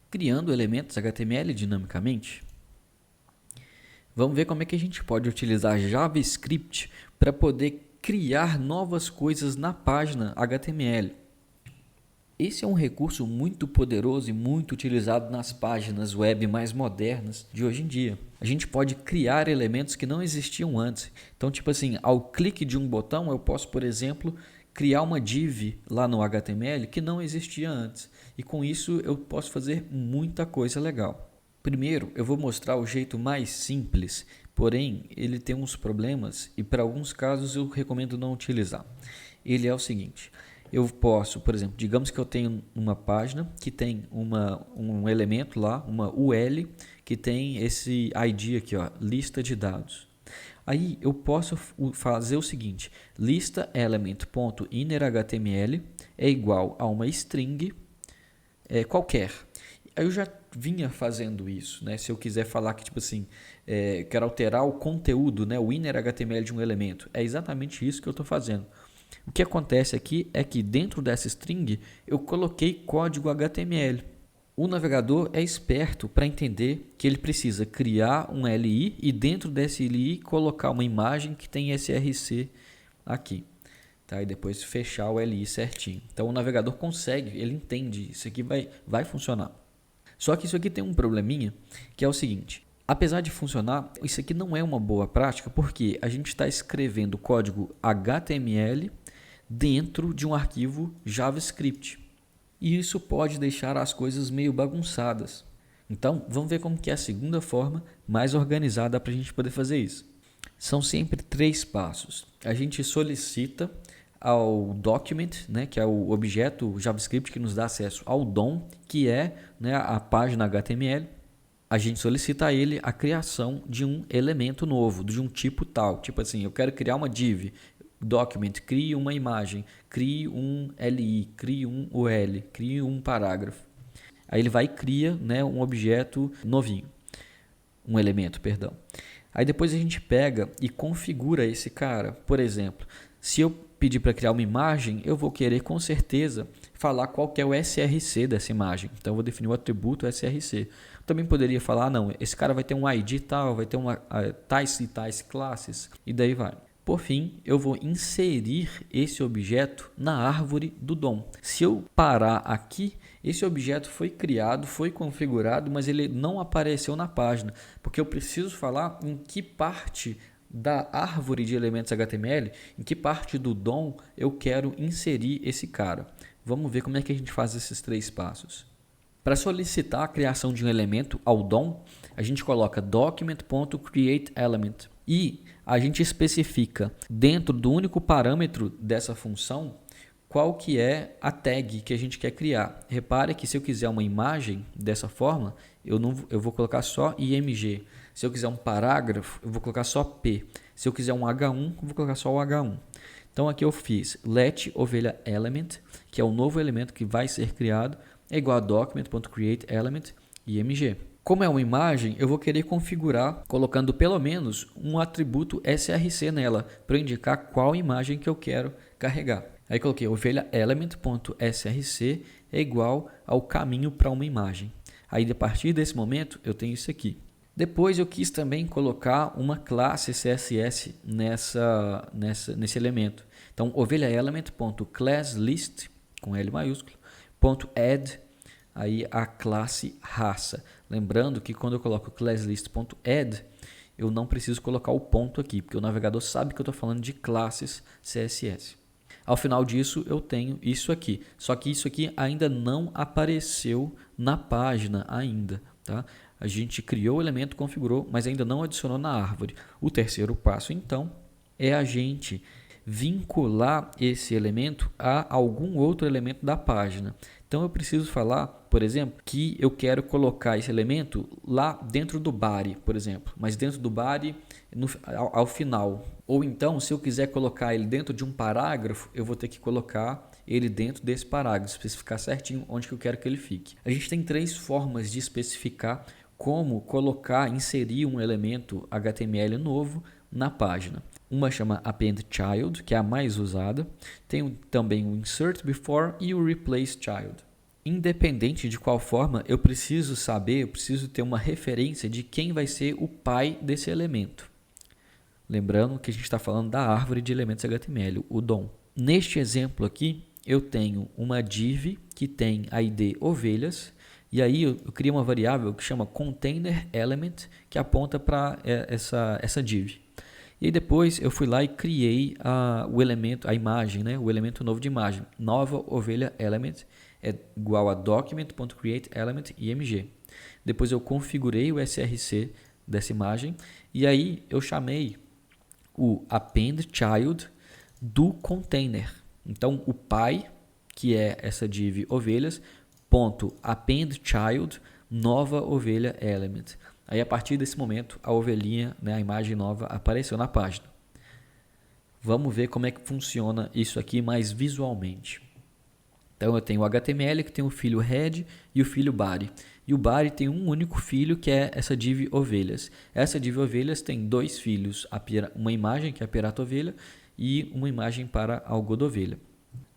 criando elementos HTML dinamicamente. Vamos ver como é que a gente pode utilizar JavaScript para poder criar novas coisas na página HTML. Esse é um recurso muito poderoso e muito utilizado nas páginas web mais modernas de hoje em dia. A gente pode criar elementos que não existiam antes. Então, tipo assim, ao clique de um botão, eu posso, por exemplo, criar uma div lá no HTML que não existia antes. E com isso eu posso fazer muita coisa legal. Primeiro, eu vou mostrar o jeito mais simples, porém ele tem uns problemas e para alguns casos eu recomendo não utilizar. Ele é o seguinte: eu posso, por exemplo, digamos que eu tenho uma página que tem um elemento lá, uma UL, que tem esse ID aqui, ó, lista de dados. Aí eu posso fazer o seguinte: lista element.innerHTML é igual a uma string qualquer. Aí eu já vinha fazendo isso, né? Se eu quiser falar que, tipo assim, quero alterar o conteúdo, né? O inner HTML de um elemento, é exatamente isso que eu estou fazendo. O que acontece aqui é que dentro dessa string eu coloquei código HTML. O navegador é esperto para entender que ele precisa criar um LI e dentro desse LI colocar uma imagem que tem src aqui. Tá? E depois fechar o LI certinho. Então o navegador consegue, ele entende, isso aqui vai funcionar. Só que isso aqui tem um probleminha, que é o seguinte: apesar de funcionar, isso aqui não é uma boa prática, porque a gente está escrevendo código HTML dentro de um arquivo JavaScript. E isso pode deixar as coisas meio bagunçadas. Então, vamos ver como que é a segunda forma mais organizada para a gente poder fazer isso. São sempre 3 passos. A gente solicita ao document, né, que é o objeto JavaScript que nos dá acesso ao DOM, que é, né, a página HTML. A gente solicita a ele a criação de um elemento novo, de um tipo tal. Tipo assim, eu quero criar uma div. Document, crie uma imagem, crie um LI, crie um UL, crie um parágrafo. Aí ele vai e cria, né, um objeto novinho, um elemento, perdão. Aí depois a gente pega e configura esse cara. Por exemplo, se eu pedir para criar uma imagem, eu vou querer com certeza falar qual que é o src dessa imagem. Então eu vou definir o atributo src. Eu também poderia falar, não, esse cara vai ter um ID tal, vai ter tais e tais classes, e daí vai. Por fim, eu vou inserir esse objeto na árvore do DOM. Se eu parar aqui, esse objeto foi criado, foi configurado, mas ele não apareceu na página, porque eu preciso falar em que parte da árvore de elementos HTML, em que parte do DOM eu quero inserir esse cara. Vamos ver como é que a gente faz esses 3 passos. Para solicitar a criação de um elemento ao DOM, a gente coloca document.createElement e a gente especifica dentro do único parâmetro dessa função qual que é a tag que a gente quer criar. Repare que se eu quiser uma imagem dessa forma, eu vou colocar só img. Se eu quiser um parágrafo, eu vou colocar só p. Se eu quiser um h1, eu vou colocar só o h1. Então aqui eu fiz let ovelha element, que é o novo elemento que vai ser criado, é igual a document.createElement img. Como é uma imagem, eu vou querer configurar colocando pelo menos um atributo src nela, para indicar qual imagem que eu quero carregar. Aí coloquei ovelha element.src é igual ao caminho para uma imagem. Aí a partir desse momento eu tenho isso aqui. Depois eu quis também colocar uma classe CSS nesse elemento. Então ovelha element.classList com L maiúsculo, .add aí a classe raça. Lembrando que quando eu coloco classList.add, eu não preciso colocar o ponto aqui, porque o navegador sabe que eu estou falando de classes CSS. Ao final disso, eu tenho isso aqui. Só que isso aqui ainda não apareceu na página ainda. Tá? A gente criou o elemento, configurou, mas ainda não adicionou na árvore. O terceiro passo, então, é a gente vincular esse elemento a algum outro elemento da página. Então eu preciso falar, por exemplo, que eu quero colocar esse elemento lá dentro do body, por exemplo, mas dentro do body ao final. Ou então, se eu quiser colocar ele dentro de um parágrafo, eu vou ter que colocar ele dentro desse parágrafo, especificar certinho onde que eu quero que ele fique. A gente tem 3 formas de especificar como colocar, inserir um elemento HTML novo na página. Uma chama Append Child, que é a mais usada. Tem também o Insert Before e o Replace Child. Independente de qual forma, eu preciso ter uma referência de quem vai ser o pai desse elemento. Lembrando que a gente está falando da árvore de elementos HTML, o DOM. Neste exemplo aqui, eu tenho uma div que tem a ID ovelhas, e aí eu crio uma variável que chama containerElement, que aponta para essa div. E aí depois eu fui lá e criei o elemento, a imagem, né? O elemento novo de imagem. Nova ovelha element é igual a document.createElementImg. Depois eu configurei o src dessa imagem e aí eu chamei o appendChild do container. Então o pai, que é essa div ovelhas, ponto appendChild nova ovelha element. Aí a partir desse momento a ovelhinha, né, a imagem nova apareceu na página. Vamos ver como é que funciona isso aqui mais visualmente. Então eu tenho o HTML que tem o filho head e o filho body. E o body tem um único filho que é essa div ovelhas. Essa div ovelhas tem dois filhos, uma imagem que é a pirata ovelha e uma imagem para a algodo ovelha.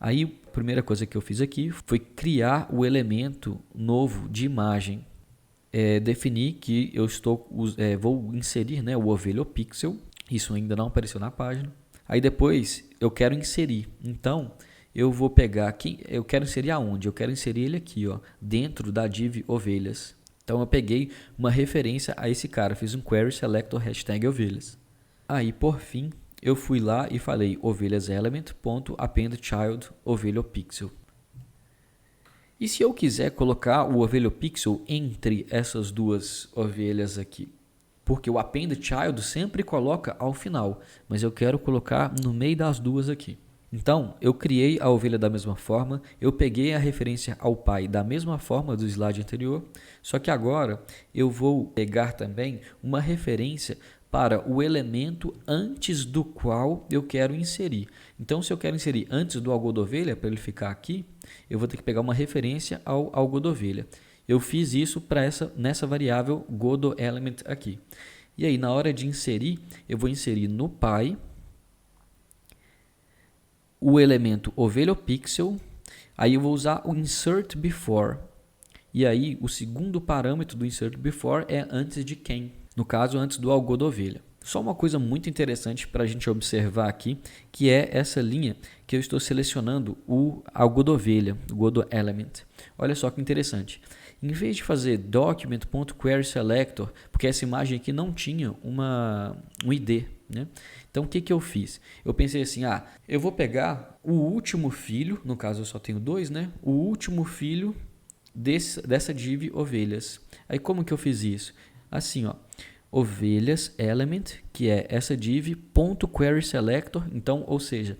Aí a primeira coisa que eu fiz aqui foi criar o elemento novo de imagem. Definir que eu vou inserir, né, o ovelha pixel. Isso ainda não apareceu na página. Aí depois eu quero inserir. Então eu vou pegar aqui, eu quero inserir aonde? Eu quero inserir ele aqui, ó, dentro da div ovelhas. Então eu peguei uma referência a esse cara, fiz um query selector hashtag ovelhas. Aí por fim eu fui lá e falei ovelhas element.appendChild ovelha pixel. E se eu quiser colocar o ovelha pixel entre essas duas ovelhas aqui? Porque o appendChild sempre coloca ao final, mas eu quero colocar no meio das duas aqui. Então, eu criei a ovelha da mesma forma, eu peguei a referência ao pai da mesma forma do slide anterior, só que agora eu vou pegar também uma referência para o elemento antes do qual eu quero inserir. Então, se eu quero inserir antes do algodo ovelha, para ele ficar aqui, eu vou ter que pegar uma referência ao algodo ovelha. Eu fiz isso nessa variável godoElement aqui. E aí, na hora de inserir, eu vou inserir no pai o elemento ovelha pixel, aí eu vou usar o insert before. E aí o segundo parâmetro do insert before é antes de quem? No caso, antes do algodo ovelha. Só uma coisa muito interessante para a gente observar aqui, que é essa linha que eu estou selecionando o algodo ovelha, o godoElement. Olha só que interessante. Em vez de fazer document.querySelector, porque essa imagem aqui não tinha um ID, né? Então o que eu fiz? Eu pensei assim, eu vou pegar o último filho, no caso eu só tenho dois, né? O último filho dessa div ovelhas. Aí como que eu fiz isso? Assim, ó, ovelhas element, que é essa div, ponto query selector. Então, ou seja,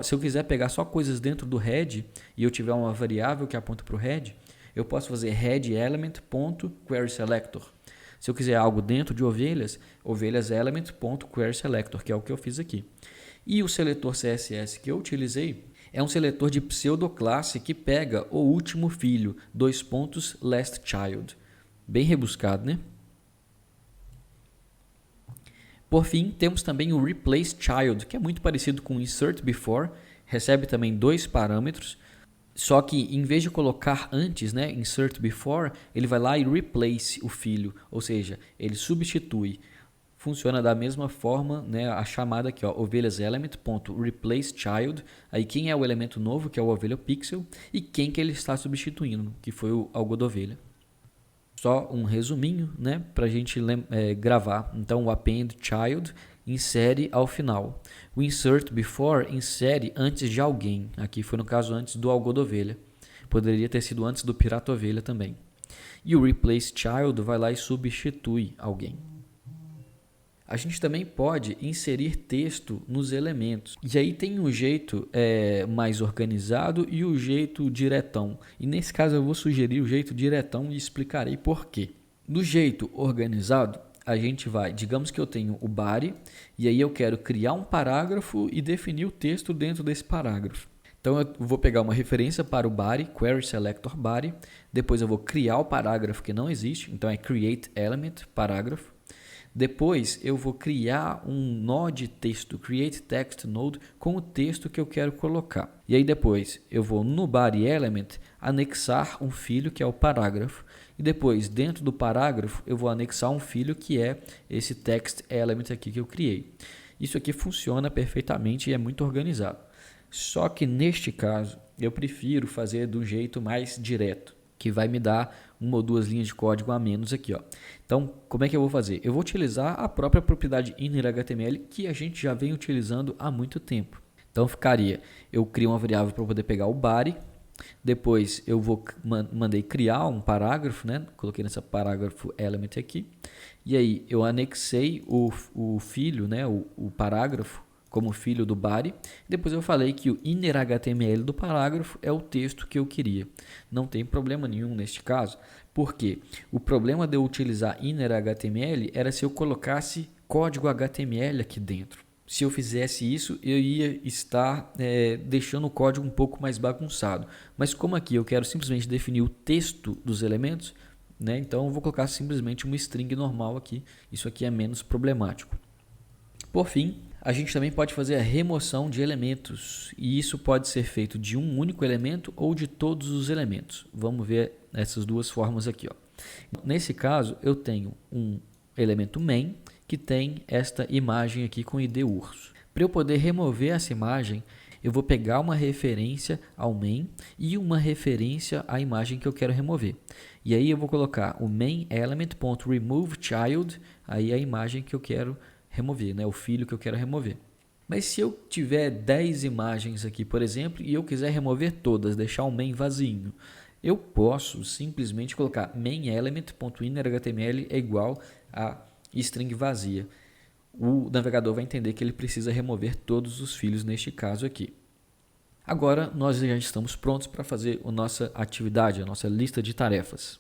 se eu quiser pegar só coisas dentro do head e eu tiver uma variável que aponta para o head, eu posso fazer head element ponto query selector. Se eu quiser algo dentro de ovelhas, ovelhas element ponto query selector, que é o que eu fiz aqui. E o seletor CSS que eu utilizei é um seletor de pseudoclasse que pega o último filho, last child. Bem rebuscado, né? Por fim, temos também o replaceChild, que é muito parecido com o insertBefore, recebe também dois parâmetros, só que em vez de colocar antes, né, insertBefore, ele vai lá e replace o filho, ou seja, ele substitui. Funciona da mesma forma, né, a chamada aqui, ó, ovelhas element.replaceChild, aí quem é o elemento novo, que é o ovelha pixel, e quem que ele está substituindo, que foi o algodo ovelha. Só um resuminho, né, para a gente gravar. Então, o appendChild insere ao final. O insertBefore insere antes de alguém. Aqui foi no caso antes do algodo ovelha. Poderia ter sido antes do pirata ovelha também. E o replaceChild vai lá e substitui alguém. A gente também pode inserir texto nos elementos. E aí tem o jeito mais organizado e o jeito diretão. E nesse caso eu vou sugerir o jeito diretão e explicarei por quê. No jeito organizado, a gente vai, digamos que eu tenho o body, e aí eu quero criar um parágrafo e definir o texto dentro desse parágrafo. Então eu vou pegar uma referência para o body, query selector body, depois eu vou criar o parágrafo que não existe, então é create element, parágrafo. Depois eu vou criar um nó de texto, create text node, com o texto que eu quero colocar. E aí depois eu vou no body element anexar um filho que é o parágrafo. E depois dentro do parágrafo eu vou anexar um filho que é esse text element aqui que eu criei. Isso aqui funciona perfeitamente e é muito organizado. Só que neste caso eu prefiro fazer do jeito mais direto, que vai me dar uma ou duas linhas de código a menos aqui, ó. Então, como é que eu vou fazer? Eu vou utilizar a própria propriedade inner.html que a gente já vem utilizando há muito tempo. Então, ficaria, eu crio uma variável para poder pegar o body, depois eu mandei criar um parágrafo, né? Coloquei nessa parágrafo element aqui, e aí eu anexei o filho, né? O parágrafo, como filho do body. Depois eu falei que o inner.html do parágrafo é o texto que eu queria. Não tem problema nenhum neste caso, porque o problema de eu utilizar inner.html era se eu colocasse código HTML aqui dentro. Se eu fizesse isso, eu ia estar deixando o código um pouco mais bagunçado. Mas como aqui eu quero simplesmente definir o texto dos elementos, né, então eu vou colocar simplesmente uma string normal aqui. Isso aqui é menos problemático. Por fim, a gente também pode fazer a remoção de elementos, e isso pode ser feito de um único elemento ou de todos os elementos. Vamos ver essas duas formas aqui, ó. Nesse caso, eu tenho um elemento main que tem esta imagem aqui com id urso. Para eu poder remover essa imagem, eu vou pegar uma referência ao main e uma referência à imagem que eu quero remover. E aí eu vou colocar o main element.removeChild, aí a imagem que eu quero remover, né? O filho que eu quero remover. Mas se eu tiver 10 imagens aqui, por exemplo, e eu quiser remover todas, deixar o main vazio, eu posso simplesmente colocar main element.inner.html é igual a string vazia. O navegador vai entender que ele precisa remover todos os filhos neste caso aqui. Agora nós já estamos prontos para fazer a nossa atividade, a nossa lista de tarefas.